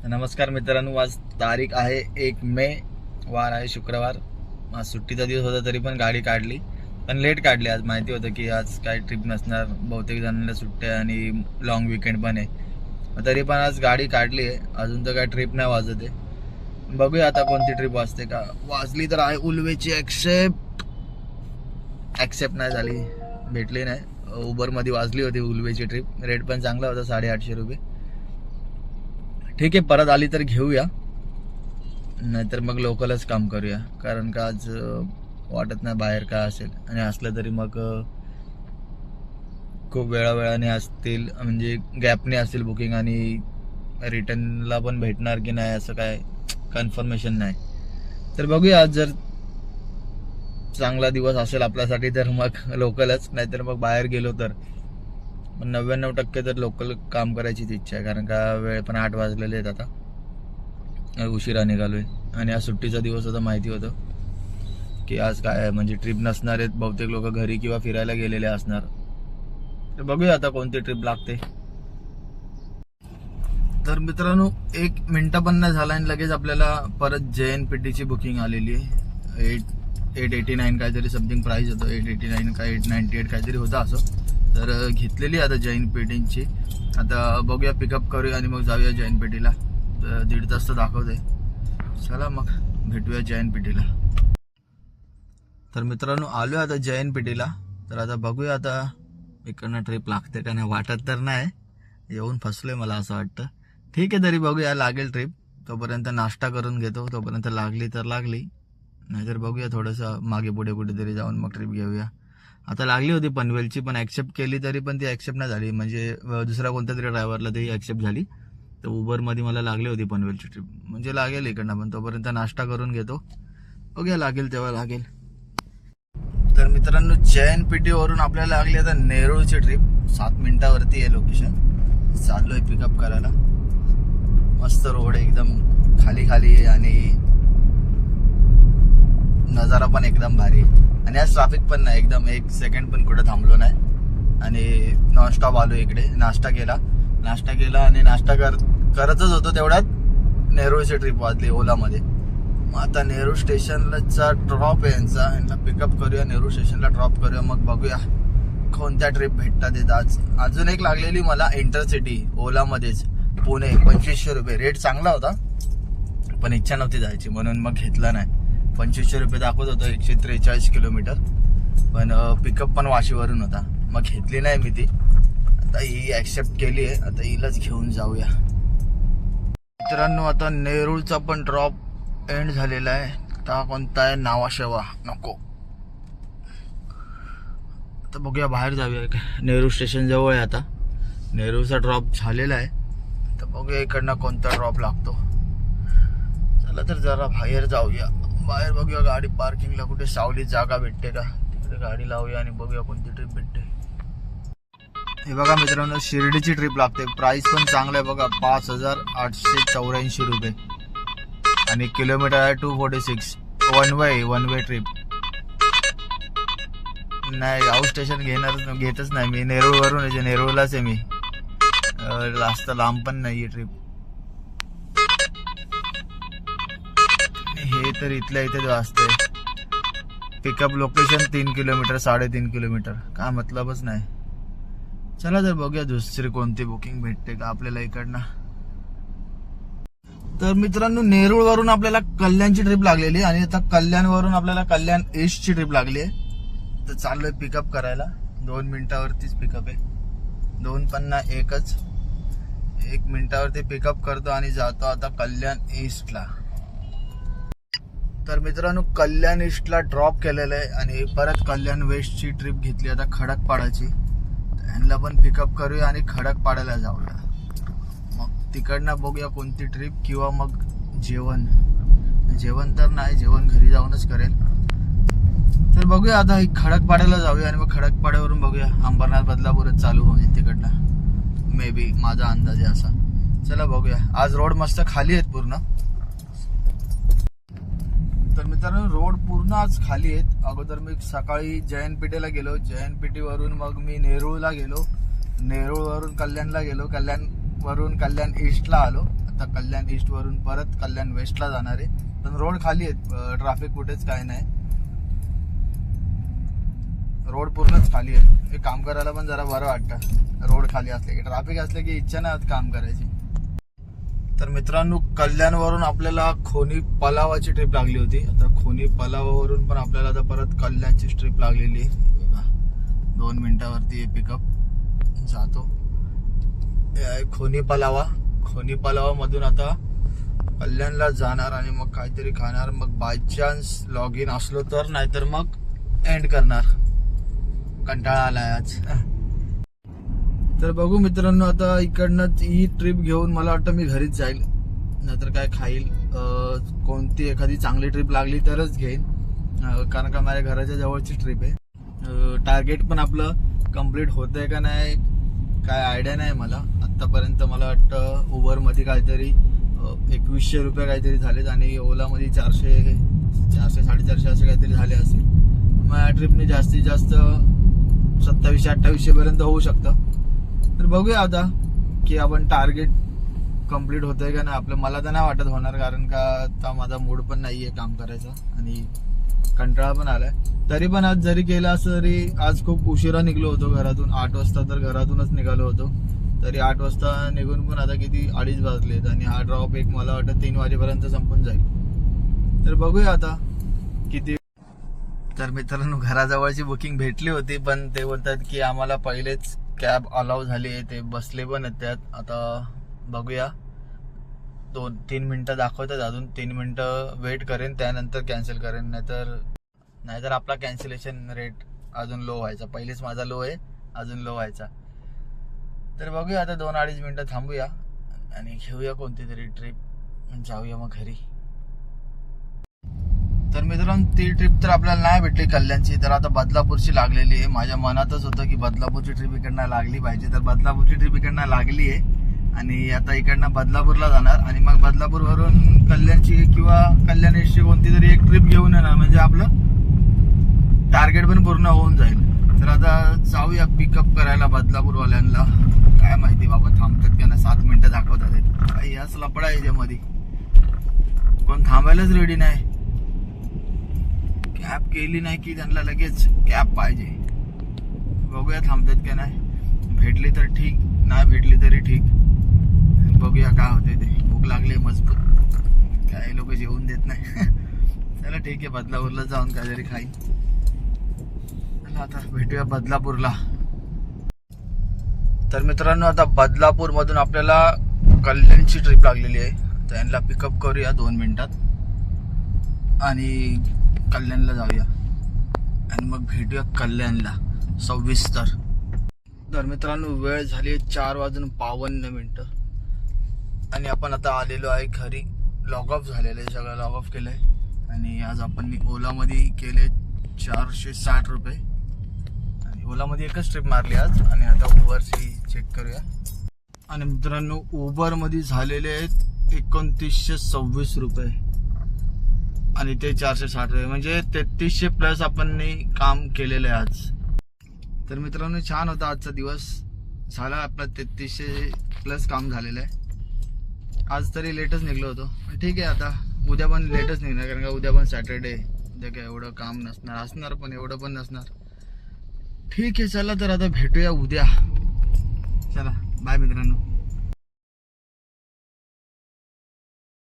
नमस्कार मित्रांनो, आज तारीख आहे 1 मे, वार आहे शुक्रवार. आज सुट्टीचा दिवस होता तरी पण गाडी काढली, पण लेट काढली. आज माहिती होतं की आज काही ट्रिप नसणार, बहुतेक जणांना सुट्ट्या आणि लॉंग विकेंड पण आहे. तरी पण आज गाडी काढली आहे. अजून तर काही ट्रिप नाही वाजत आहे. बघूया आता कोणती ट्रिप वाजते का. वाजली तर आहे उल्वेची ॲक्सेप्ट नाही झाली, भेटली नाही. उबरमध्ये वाजली होती उल्वेची ट्रिप. रेट पण चांगला होता, 850 रुपये. ठीक आहे, परत आली तर घेऊया, नाहीतर मग लोकलच काम करूया. कारण का आज वाटत नाही बाहेर काय असेल, आणि असलं तरी मग खूप वेळाने असतील, म्हणजे गॅपने असतील बुकिंग, आणि रिटर्नला पण भेटणार की नाही असं काय कन्फर्मेशन नाही. तर बघूया, आज जर चांगला दिवस असेल आपल्यासाठी तर मग लोकलच, नाहीतर मग बाहेर गेलो तर 99% तर लोकल काम करायचीच इच्छा आहे. कारण का वेळ पण 8 वाजलेले आहेत, आता उशिरा निघालोय. आणि आज सुट्टीचा दिवस होता, माहिती होतं की आज काय म्हणजे ट्रिप नसणार आहेत. बहुतेक लोक घरी किंवा फिरायला गेलेले असणार. तर बघूया आता कोणती ट्रिप लागते. तर मित्रांनो, 1 मिनिट पण नाही झाला आणि लगेच आपल्याला परत JNPTची बुकिंग आलेली आहे. 889 काहीतरी समथिंग प्राइस होतं. 889 का 898 काहीतरी होतं असं. तर घेतलेली आता JNPTची. आता बघूया, पिकअप करूया आणि मग जाऊया JNPTला. तर 1.5 तास तर दाखवते. चला मग भेटूया JNPTला. तर मित्रांनो, आलो आता JNPTला. तर आता बघूया आता इकडनं ट्रिप लागते का नाही. वाटत तर नाही, येऊन फसलोय मला असं वाटतं. ठीक आहे, तरी बघूया, लागेल ट्रिप. तोपर्यंत नाश्ता करून घेतो, तोपर्यंत लागली तर लागली, नाहीतर बघूया थोडंसं मागे पुढे कुठेतरी जाऊन मग ट्रिप घेऊया. आता लागली होती पनवेलची, पण ॲक्सेप्ट केली तरी पण ती ॲक्सेप्ट नाही झाली. म्हणजे दुसऱ्या कोणत्या तरी ड्रायव्हरला ती ॲक्सेप्ट झाली. तर उबरमध्ये मला लागली होती पनवेलची ट्रिप, म्हणजे लागेल इकडनं. पण तोपर्यंत नाश्ता करून घेतो, बघूया लागेल तेव्हा लागेल. तर मित्रांनो, JNPTवरून आपल्याला लागली आता नेरूळची ट्रिप. 7 मिनिटावरती आहे लोकेशन. चाललोय पिकअप करायला. मस्त रोड आहे, एकदम खाली आहे, आणि नजारा पण एकदम भारी आहे. आणि आज ट्रॅफिक पण नाही, एकदम 1 सेकंड पण कुठं थांबलो नाही. आणि नॉनस्टॉप आलो इकडे. नाश्ता केला आणि नाश्ता करतच होतो तेवढ्यात नेरूळची ट्रिप वाजली ओलामध्ये. मग आता नेरूळ स्टेशनला ड्रॉप आहे यांचा पिकअप करूया, नेरूळ स्टेशनला ड्रॉप करूया. मग बघूया कोणत्या ट्रिप भेटतात येत. आज अजून एक लागलेली मला इंटरसिटी ओलामध्येच, पुणे. 2500 रुपये रेट चांगला होता, पण इच्छा नव्हती जायची म्हणून मग घेतला नाही. 2500 रुपये दाखवत होतं, 143 किलोमीटर. पण पिकअप पण वाशीवरून होता, मग घेतली नाही मी ती. आता ही ॲक्सेप्ट केली आहे, आता हिलाच घेऊन जाऊया. मित्रांनो, आता नेरूळचा पण ड्रॉप एंड झालेला आहे. आता कोणता आहे, नावाशेवा नको. आता बघूया, बाहेर जाऊया. नेरूळ स्टेशन जवळ आहे. आता नेरूळचा ड्रॉप झालेला आहे. तर बघूया इकडनं कोणता ड्रॉप लागतो. चला तर जरा बाहेर जाऊया. बाहेर बघूया गाडी पार्किंगला कुठे सावलीत जागा भेटते का, तिकडे गाडी लावूया आणि बघूया कोणती ट्रिप भेटते. हे बघा मित्रांनो, शिर्डीची ट्रिप लागते. प्राइस पण चांगला आहे बघा, 5884 रुपये. आणि किलोमीटर आहे 246. One way trip. नाही, आउट स्टेशन घेतच नाही मी. नेरूळवरून यायचे, नेरूळलाच आहे मी. जास्त लांब पण नाही आहे ट्रिप. हे तर इथल्या इथेच वाजते. पिकअप लोकेशन 3 किलोमीटर, 3.5 किलोमीटर, काय मतलबच नाही. चला तर बघूया दुसरी कोणती बुकिंग भेटते का आपल्याला इकडनं. तर मित्रांनो, नेरूळवरून आपल्याला कल्याणची ट्रिप लागलेली, आणि आता कल्याणवरून आपल्याला कल्याण ईस्टची ट्रिप लागली आहे. तर चाललोय पिकअप करायला. 2 मिनिटावरतीच पिकअप आहे. 2 पण ना, 1च. 1 मिनिटावरती पिकअप करतो आणि जातो आता कल्याण ईस्टला. तर मित्रांनो, कल्याण ईस्टला ड्रॉप केलेलं आहे आणि परत कल्याण वेस्टची ट्रिप घेतली आता खडकपाडाची. यांना पण पिकअप करूया आणि खडकपाड्याला जाऊया. मग तिकडनं बघूया कोणती ट्रिप, किंवा मग जेवण तर नाही, जेवण घरी जाऊनच करेल. तर बघूया आता खडकपाड्याला जाऊया, आणि मग खडकपाड्यावरून बघूया अंबरनाथ बदलापूरच चालू होईल तिकडनं, मे बी, माझा अंदाज आहे असा. चला बघूया. आज रोड मस्त खाली आहेत पूर्ण. तर मित्रांनो, रोड पूर्ण आज खाली आहेत. अगोदर मी सकाळी JNPTला गेलो, JNPTवरून मग मी नेरूळला गेलो, नेरूळवरून कल्याणला गेलो, कल्याणवरून कल्याण ईस्टला आलो. आता कल्याण ईस्ट वरून परत कल्याण वेस्टला जाणार आहे. पण रोड खाली आहेत, ट्रॅफिक कुठेच काय नाही, रोड पूर्णच खाली आहे. हे काम करायला पण जरा बरं वाटतं, रोड खाली असले की. ट्रॅफिक असले की इच्छा नाही होत काम करायची. तर मित्रांनो, कल्याणवरून आपल्याला खोनी पलावाची ट्रिप लागली होती. आता खोनी पलावावरून पण आपल्याला आता परत कल्याणची ट्रिप लागलेली आहे. 2 मिनिटावरती पिकअप जातो. खोनी पलावा मधून आता कल्याणला जाणार आणि मग काहीतरी खाणार. मग बाय चान्स लॉग इन असलो तर, नाहीतर मग एंड करणार. कंटाळा आलाय आज. तर बघू मित्रांनो, आता इकडनं ही ट्रिप घेऊन मला वाटतं मी घरीच जाईल, नाहीतर काय खाईल. कोणती एखादी चांगली ट्रिप लागली तरच घेईन, कारण का माझ्या घराच्या जवळची ट्रिप आहे. टार्गेट पण आपलं कंप्लीट होतंय का नाही काय आयडिया नाही मला. आत्तापर्यंत मला वाटतं उबरमध्ये काहीतरी 2100 रुपये काहीतरी झालेत आणि ओलामध्ये 400 400-450 असे काहीतरी झाले असेल. मग या ट्रिपने जास्तीत जास्त 2700-2800 पर्यंत होऊ शकतं. तर बघूया आता की आपण टार्गेट कंप्लीट होतंय का नाही आपलं. मला तर नाही वाटत होणार, कारण का आता माझा मूड पण नाही आहे काम करायचा आणि कंटाळा पण आलाय. तरी पण आज जरी केलं असं तरी आज खूप उशिरा निघलो होतो घरातून. 8 वाजता तर घरातूनच निघालो होतो. तरी 8 वाजता निघून पण आता किती 2:30 वाजलेत आणि हा ड्रॉप एक मला वाटतं 3 वाजेपर्यंत संपून जाईल. तर बघूया आता किती. तर मित्रांनो, घराजवळची बुकिंग भेटली होती, पण ते बोलतात की आम्हाला पहिलेच कॅब अलाउ झाली आहे. ते बसले पण आहेत त्यात. आता बघूया, 2-3 मिनटं दाखवतात, अजून 3 मिनटं वेट करेन, त्यानंतर कॅन्सल करेन. नाहीतर आपला कॅन्सलेशन रेट अजून लो व्हायचा. पहिलेच माझा लो आहे, अजून लो व्हायचा. तर बघूया आता 2-2.5 मिनटं थांबूया आणि घेऊया कोणती तरी ट्रिप, जाऊया मग घरी. तर मित्रांनो, ती ट्रिप तर आपल्याला नाही भेटली कल्याणची, तर आता बदलापूरची लागलेली आहे. माझ्या मनातच होतं की बदलापूरची ट्रिप इकडनं लागली पाहिजे, तर बदलापूरची ट्रिप इकडनं लागली आहे आणि आता इकडनं बदलापूरला जाणार आणि मग बदलापूरवरून कल्याणची किंवा कल्याण ईस्टची कोणती तरी एक ट्रिप घेऊन येणार, म्हणजे आपलं टार्गेट पण पूर्ण होऊन जाईल. तर आता जाऊया पिकअप करायला बदलापूरवाल्यांना. काय माहिती बाबा थांबतात का नाही, 7 मिनिटं दाखवतात. काही याच लपडा आहे याच्यामध्ये, कोण थांबायलाच रेडी नाही. कॅब केली नाही की त्यांना लगेच कॅब पाहिजे. बघूया थांबतात का नाही. भेटली तर ठीक, नाही भेटली तरी ठीक. बघूया काय होते ते. भूक लागली मजबूत, काही लोक जेवून देत नाही. चला ठीक आहे, बदलापूरला जाऊन काहीतरी खाईन. चला आता भेटूया बदलापूरला. तर मित्रांनो, आता बदलापूर मधून आपल्याला कल्याणची ट्रिप लागलेली आहे. त्यांना पिकअप करूया 2 मिनिटात आणि कल्याणला जाऊया आणि मग भेटूया कल्याणला सविस्तर. तर मित्रांनो, वेळ झाली 4:52 आणि आपण आता आलेलो आहे घरी. लॉग ऑफ झालेलं आहे, सगळं लॉग ऑफ केलंय आणि आज आपण ओलामध्ये केले 460 रुपये आणि ओलामध्ये एकच ट्रिप मारली आज. आणि आता उबरची चेक करूया. आणि मित्रांनो, उबरमध्ये झालेले आहेत 2926 रुपये आणि ते 460 रुपये, म्हणजे 3300 प्लस आपण काम केलेलं आहे आज. तर मित्रांनो, छान होता आजचा दिवस. झाला आपला 3300 प्लस काम झालेलं आहे. आज तरी लेटच निघलो होतो. ठीक आहे, आता उद्या पण लेटच निघणार, कारण का उद्या पण सॅटर्डे. उद्या काय एवढं काम असणार पण एवढं पण नसणार. ठीक आहे, चला तर आता भेटूया उद्या. चला बाय मित्रांनो.